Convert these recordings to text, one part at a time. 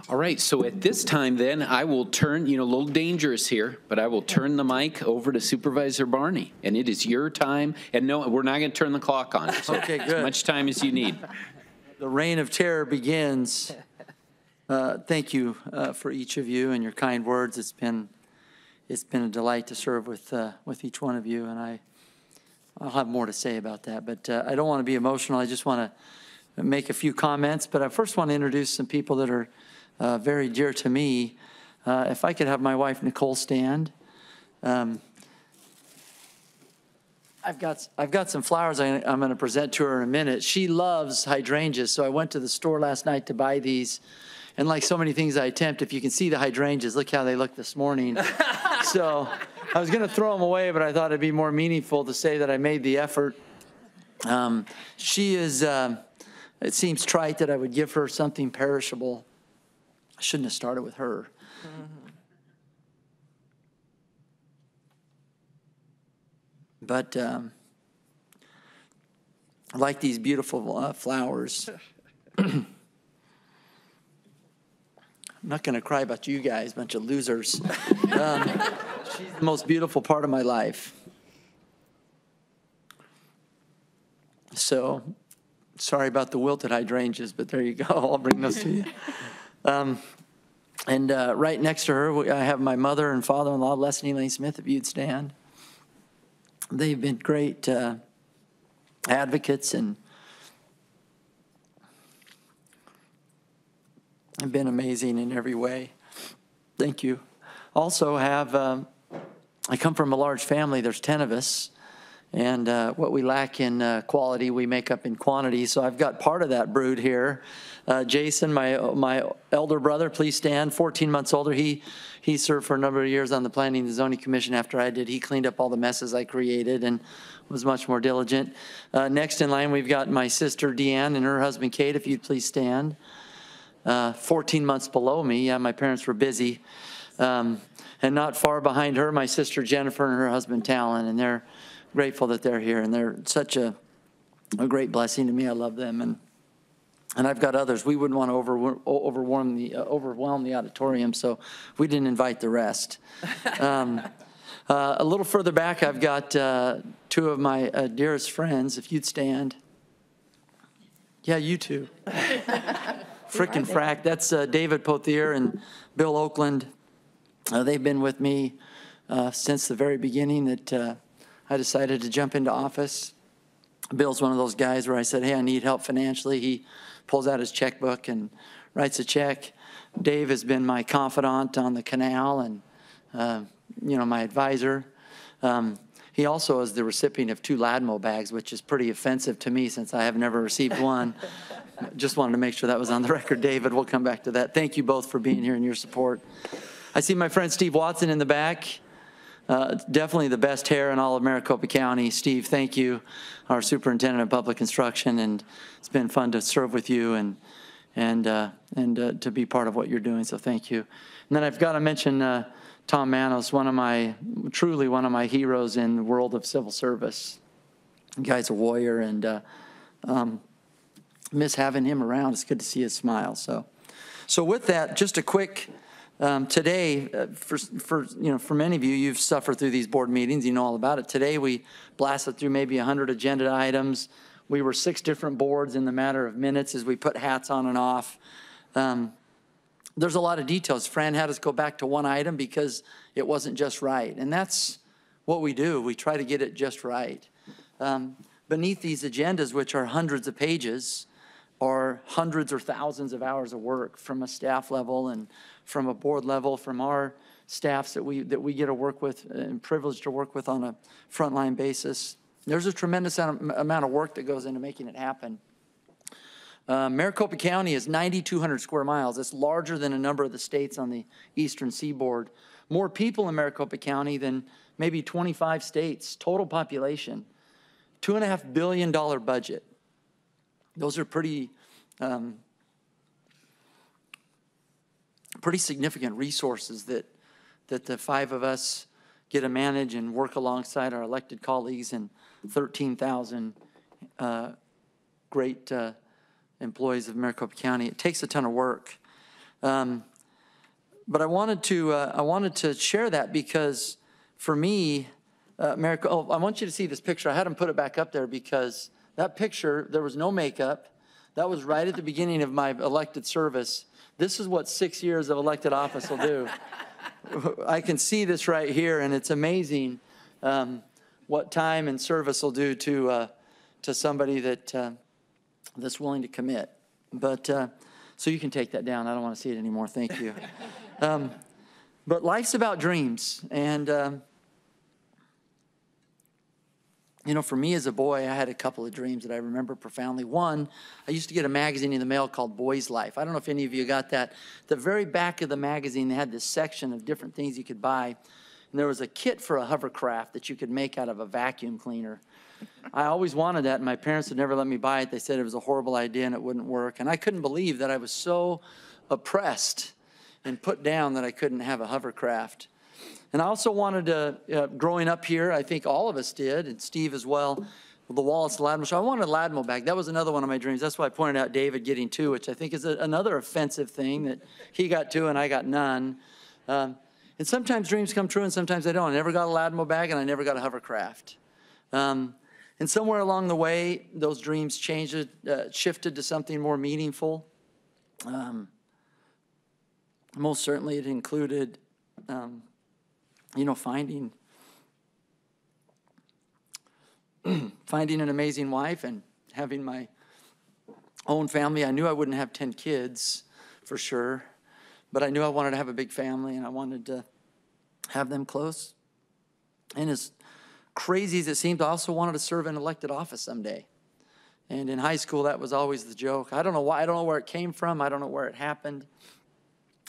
All right, so at this time then, I will turn, a little dangerous here, but I will turn the mic over to Supervisor Barney, and it is your time. And no, we're not going to turn the clock on, so Okay, good. as much time as you need. The reign of terror begins. Thank you for each of you and your kind words. It's been a delight to serve with each one of you, and I'll have more to say about that. But I don't want to be emotional. I just want to make a few comments. But I first want to introduce some people that are very dear to me. If I could have my wife Nicole stand. I've got some flowers I'm going to present to her in a minute. She loves hydrangeas, so I went to the store last night to buy these. And like so many things I attempt, if you can see the hydrangeas, look how they look this morning. So I was going to throw them away, but I thought it'd be more meaningful to say that I made the effort. She is, it seems trite that I would give her something perishable. I shouldn't have started with her. But I like these beautiful flowers. I'm not going to cry about you guys, bunch of losers. She's the most beautiful part of my life. So, sorry about the wilted hydrangeas, but there you go. I'll bring those to you. And right next to her, I have my mother and father-in-law, Les and Elaine Smith, if you'd stand. They've been great advocates and have been amazing in every way. Thank you. Also have, I come from a large family. There's 10 of us. And what we lack in quality, we make up in quantity. So I've got part of that brood here. Jason, my elder brother, please stand, 14 months older. He served for a number of years on the Planning and Zoning Commission after I did. He cleaned up all the messes I created and was much more diligent. Next in line, we've got my sister Deanne and her husband Kate, if you'd please stand. 14 months below me, yeah, my parents were busy. And not far behind her, my sister Jennifer and her husband Talon, and they're grateful that they're here, and they're such a great blessing to me. I love them, and I've got others. We wouldn't want to overwhelm the auditorium, so we didn't invite the rest. A little further back, I've got two of my dearest friends. If you'd stand. Yeah, you two. Frickin' frack. That's David Pothier and Bill Oakland. They've been with me since the very beginning that I decided to jump into office. Bill's one of those guys where I said, hey, I need help financially. He pulls out his checkbook and writes a check. Dave has been my confidant on the canal and, my advisor. He also is the recipient of 2 Ladmo bags, which is pretty offensive to me since I have never received one. Just wanted to make sure that was on the record, David. We'll come back to that. Thank you both for being here and your support. I see my friend Steve Watson in the back. Definitely the best hair in all of Maricopa County. Steve, thank you, our superintendent of public instruction, and it's been fun to serve with you and to be part of what you're doing. So thank you. And then I've got to mention Tom Manos, truly one of my heroes in the world of civil service. The guy's a warrior, and miss having him around. It's good to see his smile. So with that, just a quick. Today, for many of you, you've suffered through these board meetings. You know all about it. Today, we blasted through maybe 100 agenda items. We were 6 different boards in the matter of minutes as we put hats on and off. There's a lot of details. Fran had us go back to one item because it wasn't just right. And that's what we do. We try to get it just right. Beneath these agendas, which are hundreds of pages, are hundreds or thousands of hours of work from a staff level and from a board level, from our staffs that we get to work with and privileged to work with on a frontline basis. There's a tremendous amount of work that goes into making it happen. Maricopa County is 9,200 square miles. It's larger than a number of the states on the eastern seaboard. More people in Maricopa County than maybe 25 states, total population. $2.5 billion budget. Those are pretty significant resources that the 5 of us get to manage and work alongside our elected colleagues and 13,000 great employees of Maricopa County. It takes a ton of work. But I wanted to share that because for me, I want you to see this picture. I had them put it back up there because that picture, there was no makeup. That was right at the beginning of my elected service. This is what 6 years of elected office will do. I can see this right here, and it's amazing what time and service will do to somebody that's willing to commit. But so you can take that down. I don't want to see it anymore. Thank you. But life's about dreams, and for me as a boy, I had a couple of dreams that I remember profoundly. One, I used to get a magazine in the mail called Boy's Life. I don't know if any of you got that. The very back of the magazine, they had this section of different things you could buy. And there was a kit for a hovercraft that you could make out of a vacuum cleaner. I always wanted that, and my parents would never let me buy it. They said it was a horrible idea and it wouldn't work. And I couldn't believe that I was so oppressed and put down that I couldn't have a hovercraft. And I also wanted to, growing up here, I think all of us did, and Steve as well, the Wallace Ladmo show. I wanted Ladmo back. That was another one of my dreams. That's why I pointed out David getting 2, which I think is another offensive thing, that he got 2 and I got none. And sometimes dreams come true and sometimes they don't. I never got a Ladmo bag and I never got a hovercraft. And somewhere along the way, those dreams changed, shifted to something more meaningful. Most certainly it included finding an amazing wife and having my own family. I knew I wouldn't have 10 kids for sure, but I knew I wanted to have a big family and I wanted to have them close. And as crazy as it seemed, I also wanted to serve in elected office someday. And in high school, that was always the joke. I don't know why. I don't know where it came from. I don't know where it happened,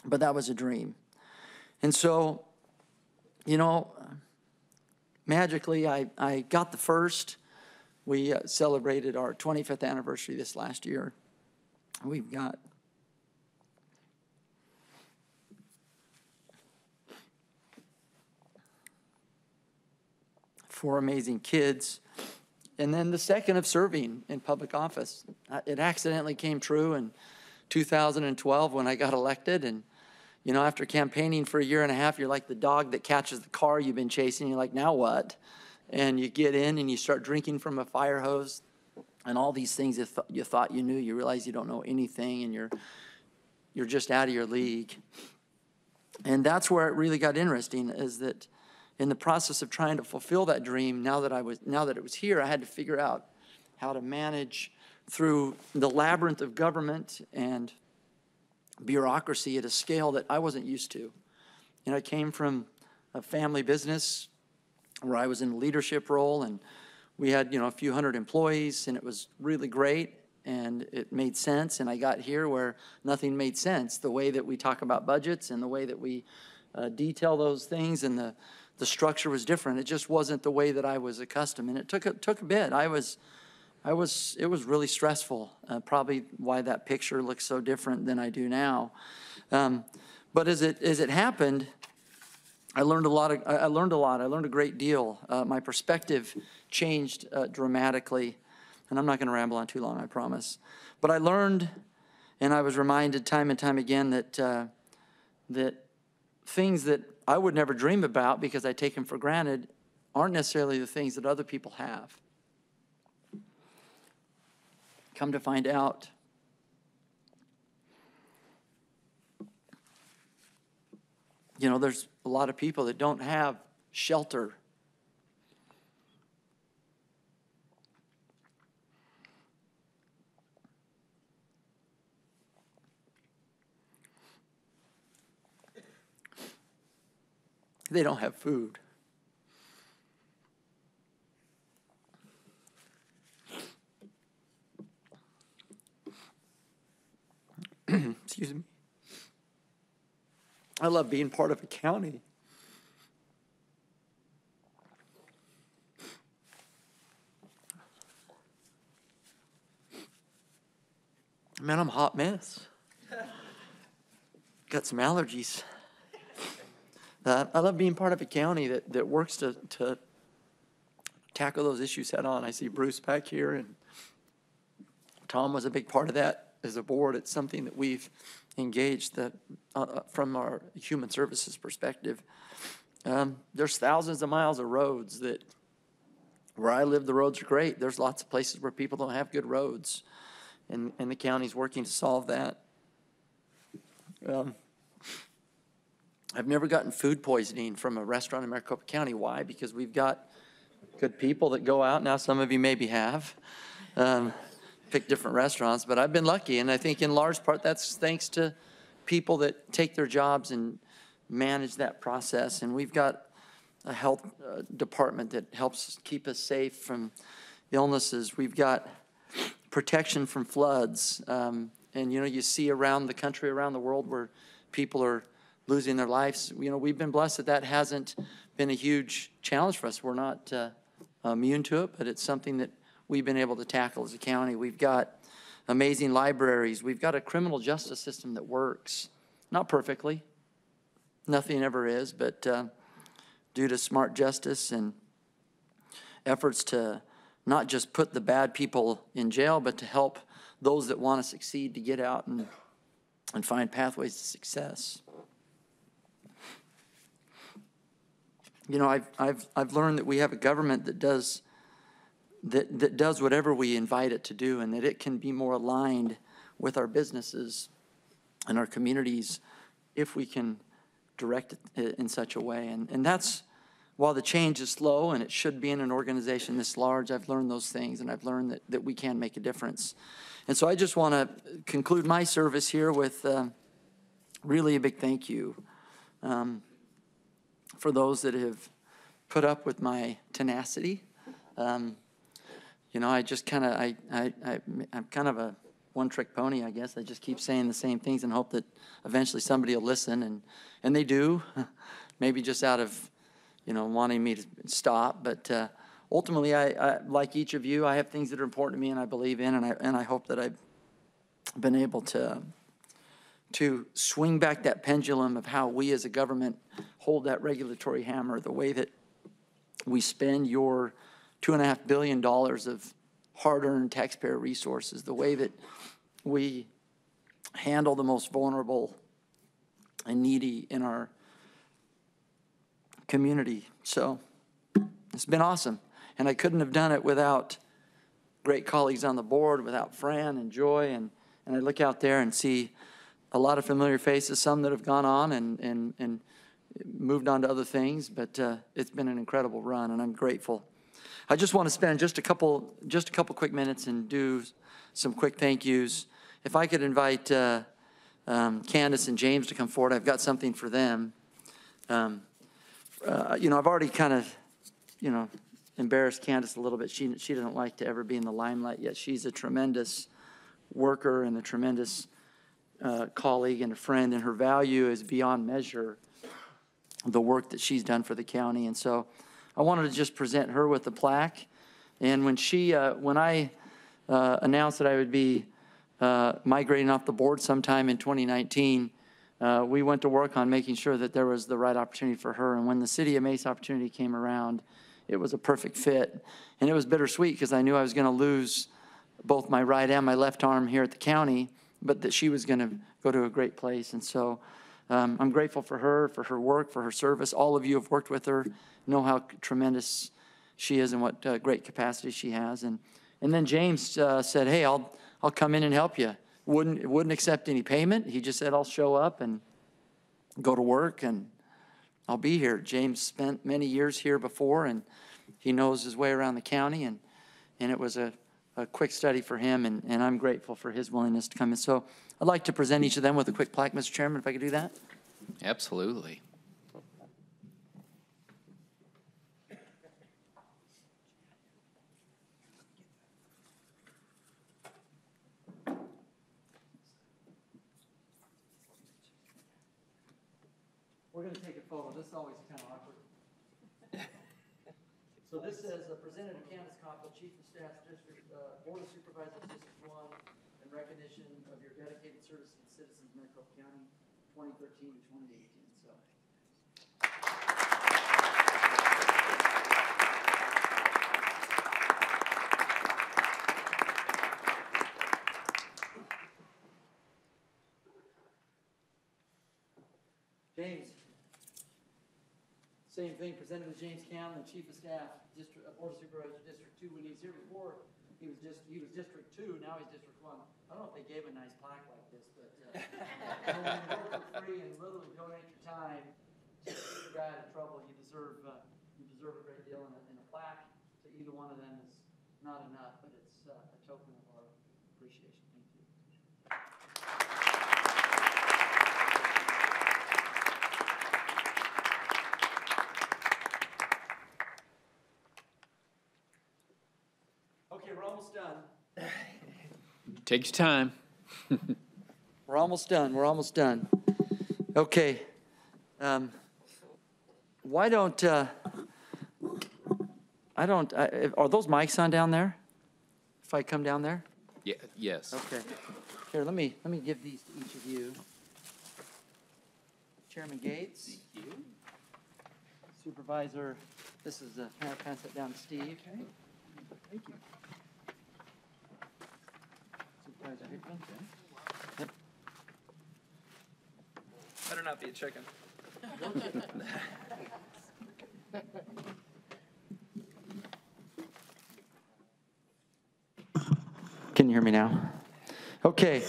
but that was a dream. And so, magically, I got the first. We celebrated our 25th anniversary this last year. We've got four amazing kids. And then the second of serving in public office. It accidentally came true in 2012 when I got elected. And after campaigning for a year and a half, you're like the dog that catches the car you've been chasing. You're like, now what? And you get in and you start drinking from a fire hose and all these things you thought you knew. You realize you don't know anything and you're just out of your league. And that's where it really got interesting, is that in the process of trying to fulfill that dream, now that it was here, I had to figure out how to manage through the labyrinth of government and bureaucracy at a scale that I wasn't used to. I came from a family business where I was in a leadership role, and we had, a few hundred employees, and it was really great, and it made sense. And I got here where nothing made sense. The way that we talk about budgets and the way that we detail those things, and the structure was different. It just wasn't the way that I was accustomed, and it took a bit. It was really stressful, probably why that picture looks so different than I do now. But as it happened, I learned a lot. I learned a great deal. My perspective changed dramatically, and I'm not going to ramble on too long, I promise. But I learned, and I was reminded time and time again that things that I would never dream about because I take them for granted aren't necessarily the things that other people have. Come to find out, there's a lot of people that don't have shelter. They don't have food. Excuse me. I love being part of a county. Man, I'm a hot mess. Got some allergies. I love being part of a county that works to tackle those issues head on. I see Bruce back here, and Tom was a big part of that as a board, it's something that we've engaged that from our human services perspective. There's thousands of miles of roads that, where I live, the roads are great. There's lots of places where people don't have good roads, and the county's working to solve that. I've never gotten food poisoning from a restaurant in Maricopa County. Why? Because we've got good people that go out. Now, some of you maybe have picked different restaurants, but I've been lucky, and I think in large part that's thanks to people that take their jobs and manage that process. And we've got a health department that helps keep us safe from illnesses. We've got protection from floods. And, you know, you see around the country, around the world where people are losing their lives. You know, we've been blessed that that hasn't been a huge challenge for us. We're not immune to it, but it's something that we've been able to tackle as a county. We've got amazing libraries. We've got a criminal justice system that works. Not perfectly. Nothing ever is, but due to smart justice and efforts to not just put the bad people in jail, but to help those that want to succeed to get out and find pathways to success. You know, I've learned that we have a government that does whatever we invite it to do, and that it can be more aligned with our businesses and our communities if we can direct it in such a way. And that's, while the change is slow and it should be in an organization this large, I've learned those things, and I've learned that we can make a difference. And so I just want to conclude my service here with really a big thank you for those that have put up with my tenacity. You know, I just kind of, I'm kind of a one-trick pony, I guess. I just keep saying the same things and hope that eventually somebody will listen, and they do, maybe just out of, you know, wanting me to stop. But ultimately, I like each of you, I have things that are important to me and I believe in, and I hope that I've been able to swing back that pendulum of how we as a government hold that regulatory hammer, the way that we spend your $2.5 billion of hard-earned taxpayer resources, the way that we handle the most vulnerable and needy in our community. So it's been awesome. And I couldn't have done it without great colleagues on the board, without Fran and Joy. And I look out there and see a lot of familiar faces, some that have gone on and moved on to other things. But it's been an incredible run, and I'm grateful. I just want to spend just a couple quick minutes and do some quick thank yous. If I could invite Candace and James to come forward, I've got something for them. You know, I've already kind of, you know, embarrassed Candace a little bit. She doesn't like to ever be in the limelight, yet she's a tremendous worker and a tremendous colleague and a friend, and her value is beyond measure, the work that she's done for the county. And so I wanted to just present her with the plaque. And when I announced that I would be migrating off the board sometime in 2019, we went to work on making sure that there was the right opportunity for her. And when the City of Mesa opportunity came around, it was a perfect fit. And it was bittersweet because I knew I was going to lose both my right and my left arm here at the county, but that she was going to go to a great place. And so I'm grateful for her work, for her service. All of you have worked with her, know how tremendous she is and what great capacity she has. And then James said, hey, I'll come in and help you. Wouldn't accept any payment. He just said, I'll show up and go to work, and I'll be here. James spent many years here before, and he knows his way around the county, and it was a quick study for him, and I'm grateful for his willingness to come in. So I'd like to present each of them with a quick plaque, Mr. Chairman, if I could do that. Absolutely. We're going to take a photo. This is always kind of awkward. So this says, presented to Candace Koppel, Chief of Staff, District Board of Supervisors, District 1, in recognition of your dedicated service to the citizens of Maricopa County, 2013 to 2018. So. James. Same thing presented to James Canlon, Chief of Staff, Board of Supervisors, District 2. When he was here before, he was District 2. Now he's District 1. I don't know if they gave him a nice plaque like this, but when you work for free and literally donate your time to keep the guy out of trouble, you deserve a great deal. And a plaque to either one of them is not enough, but it's a token of our appreciation. Thank you. Okay, we're almost done. Takes time. We're almost done. We're almost done. Okay. Why don't are those mics on down there? If I come down there? Yeah. Yes. Okay. Here, let me give these to each of you. Chairman Gates. Thank you. Supervisor, this is pass it down to Steve. Okay. Thank you. Supervisor Hickman. Yep. Better not be a chicken. Can you hear me now? Okay.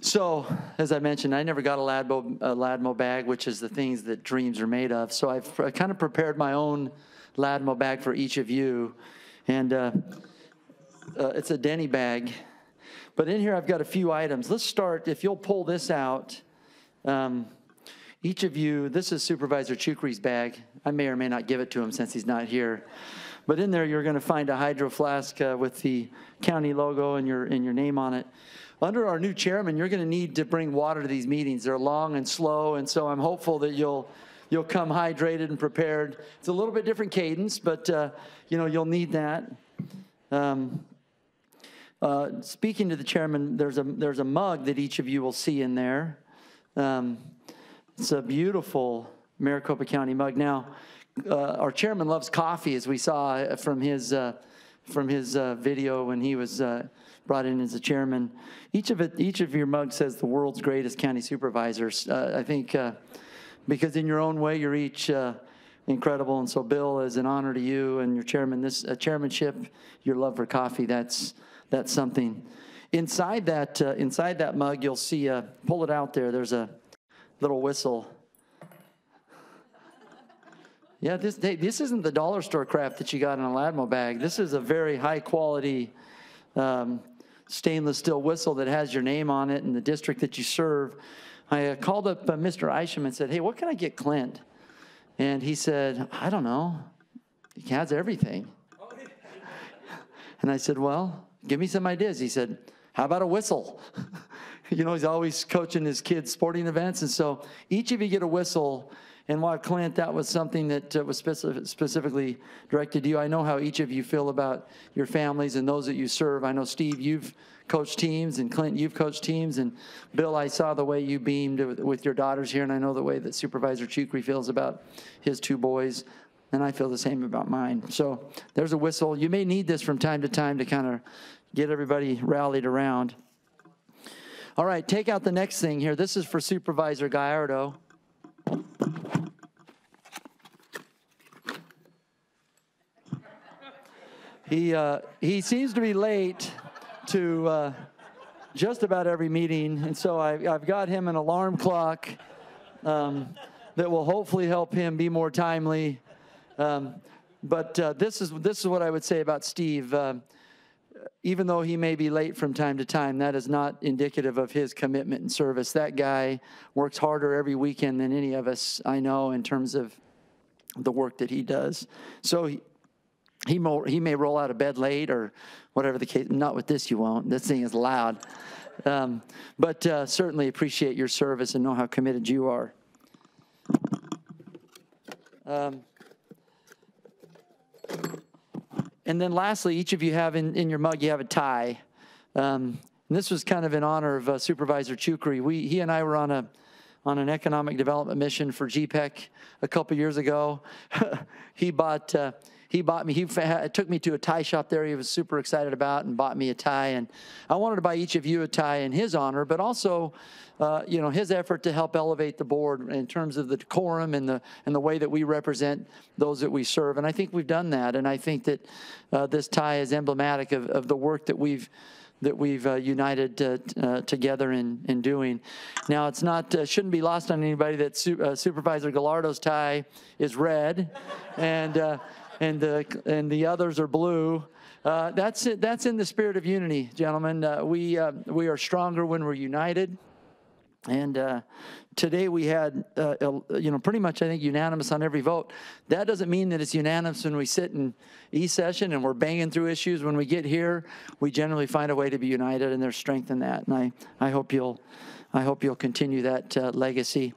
So, as I mentioned, I never got a Ladmo bag, which is the things that dreams are made of. So I've kind of prepared my own Ladmo bag for each of you. And it's a Denny bag. But in here I've got a few items. Let's start, if you'll pull this out. Each of you, this is Supervisor Chukri's bag. I may or may not give it to him since he's not here. But in there you're going to find a hydro flask with the county logo and your name on it. Under our new chairman, you're going to need to bring water to these meetings. They're long and slow, and so I'm hopeful that you'll come hydrated and prepared. It's a little bit different cadence, but you'll need that. Speaking to the chairman, there's a mug that each of you will see in there. It's a beautiful Maricopa County mug. Now, our chairman loves coffee, as we saw from his video when he was brought in as a chairman. Each of your mugs says the world's greatest county supervisors. I think because in your own way you're each incredible, and so Bill, is an honor to you and your chairman. This chairmanship, your love for coffee, that's something. Inside that mug, you'll see pull it out there. There's a little whistle. Yeah, this isn't the dollar store crap that you got in a Ladmo bag. This is a very high quality stainless steel whistle that has your name on it and the district that you serve. I called up Mr. Isham and said, hey, what can I get Clint? And he said, I don't know. He has everything. And I said, well, give me some ideas. He said, how about a whistle? He's always coaching his kids' sporting events. And so each of you get a whistle. And while Clint, that was something that was specifically directed to you. I know how each of you feel about your families and those that you serve. I know, Steve, you've coached teams, and Clint, you've coached teams. And Bill, I saw the way you beamed with your daughters here, and I know the way that Supervisor Chukri feels about his two boys. And I feel the same about mine. So there's a whistle. You may need this from time to time to kind of get everybody rallied around. All right, take out the next thing here. This is for Supervisor Gallardo. He seems to be late to just about every meeting, and so I've got him an alarm clock that will hopefully help him be more timely. But this is what I would say about Steve. Even though he may be late from time to time, that is not indicative of his commitment and service. That guy works harder every weekend than any of us I know in terms of the work that he does. So he may roll out of bed late or whatever the case. Not with this, you won't. This thing is loud. But certainly appreciate your service and know how committed you are. And then lastly, each of you have in your mug, you have a tie. And this was kind of in honor of Supervisor Chukri. He and I were on an economic development mission for GPEC a couple years ago. He bought took me to a tie shop there he was super excited about and bought me a tie. And I wanted to buy each of you a tie in his honor, but also, his effort to help elevate the board in terms of the decorum and the way that we represent those that we serve. And I think we've done that. And I think that this tie is emblematic of the work that we've united together in doing. Now, it's not shouldn't be lost on anybody that Supervisor Gallardo's tie is red, and the others are blue. That's it. That's in the spirit of unity, gentlemen. We are stronger when we're united. And today we had, pretty much, I think, unanimous on every vote. That doesn't mean that it's unanimous when we sit in E-session and we're banging through issues. When we get here, we generally find a way to be united, and there's strength in that. And I hope you'll continue that legacy.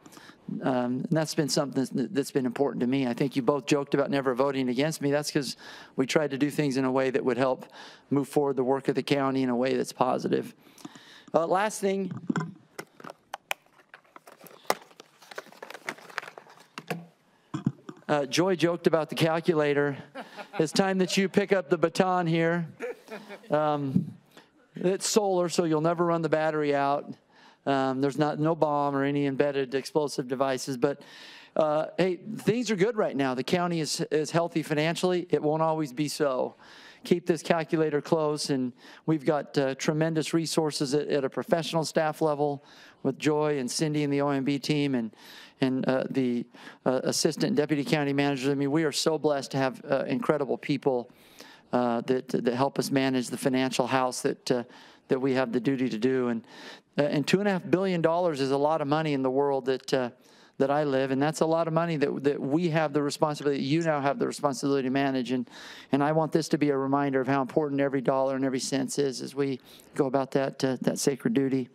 And that's been something that's been important to me. I think you both joked about never voting against me. That's because we tried to do things in a way that would help move forward the work of the county in a way that's positive. Last thing. Joy joked about the calculator. It's time that you pick up the baton here. It's solar, so you'll never run the battery out. There's no bomb or any embedded explosive devices. But, hey, things are good right now. The county is healthy financially. It won't always be so. Keep this calculator close, and we've got tremendous resources at a professional staff level with Joy and Cindy and the OMB team and the assistant and deputy county managers. I mean, we are so blessed to have incredible people that help us manage the financial house that we have the duty to do. And $2.5 billion is a lot of money in the world that I live, and that's a lot of money that we have the responsibility, you now have the responsibility to manage. And I want this to be a reminder of how important every dollar and every cent is as we go about that sacred duty.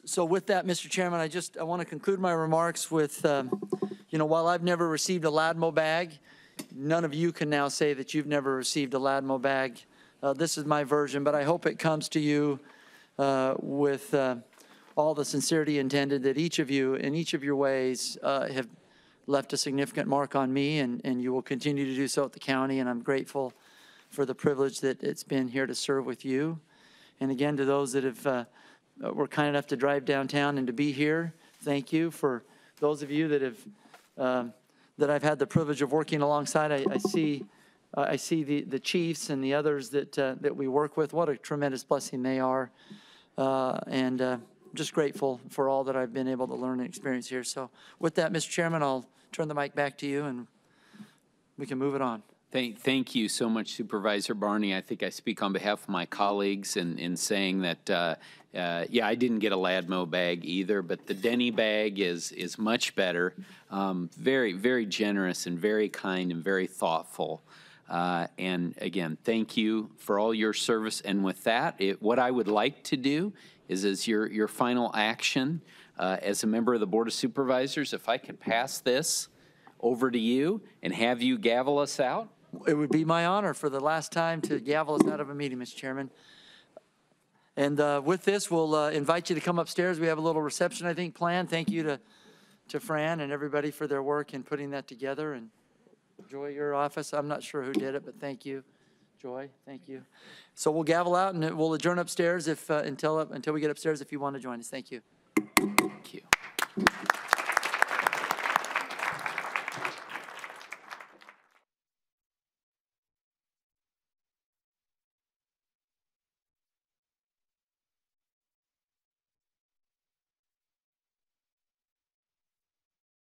So with that, Mr. Chairman, I want to conclude my remarks with, while I've never received a LADMO bag, none of you can now say that you've never received a LADMO bag. This is my version, but I hope it comes to you with all the sincerity intended, that each of you, in each of your ways, have left a significant mark on me, and you will continue to do so at the county, and I'm grateful for the privilege that it's been here to serve with you. And again, to those that have were kind enough to drive downtown and to be here, thank you. For those of you that have that I've had the privilege of working alongside, I see the chiefs and the others that we work with. What a tremendous blessing they are, and just grateful for all that I've been able to learn and experience here. So with that, Mr. Chairman, I'll turn the mic back to you, and we can move it on. Thank you so much, Supervisor Barney. I think I speak on behalf of my colleagues in saying that, yeah, I didn't get a LADMO bag either, but the Denny bag is much better. Very, very generous and very kind and very thoughtful. And again, thank you for all your service. And with that, what I would like to do is, as your final action as a member of the Board of Supervisors, if I could pass this over to you and have you gavel us out. It would be my honor for the last time to gavel us out of a meeting, Mr. Chairman. And with this, we'll invite you to come upstairs. We have a little reception, I think, planned. Thank you to Fran and everybody for their work in putting that together. And Joy, your office, I'm not sure who did it, but thank you. Joy, thank you. So we'll gavel out and we'll adjourn upstairs until we get upstairs if you want to join us. Thank you. Thank you.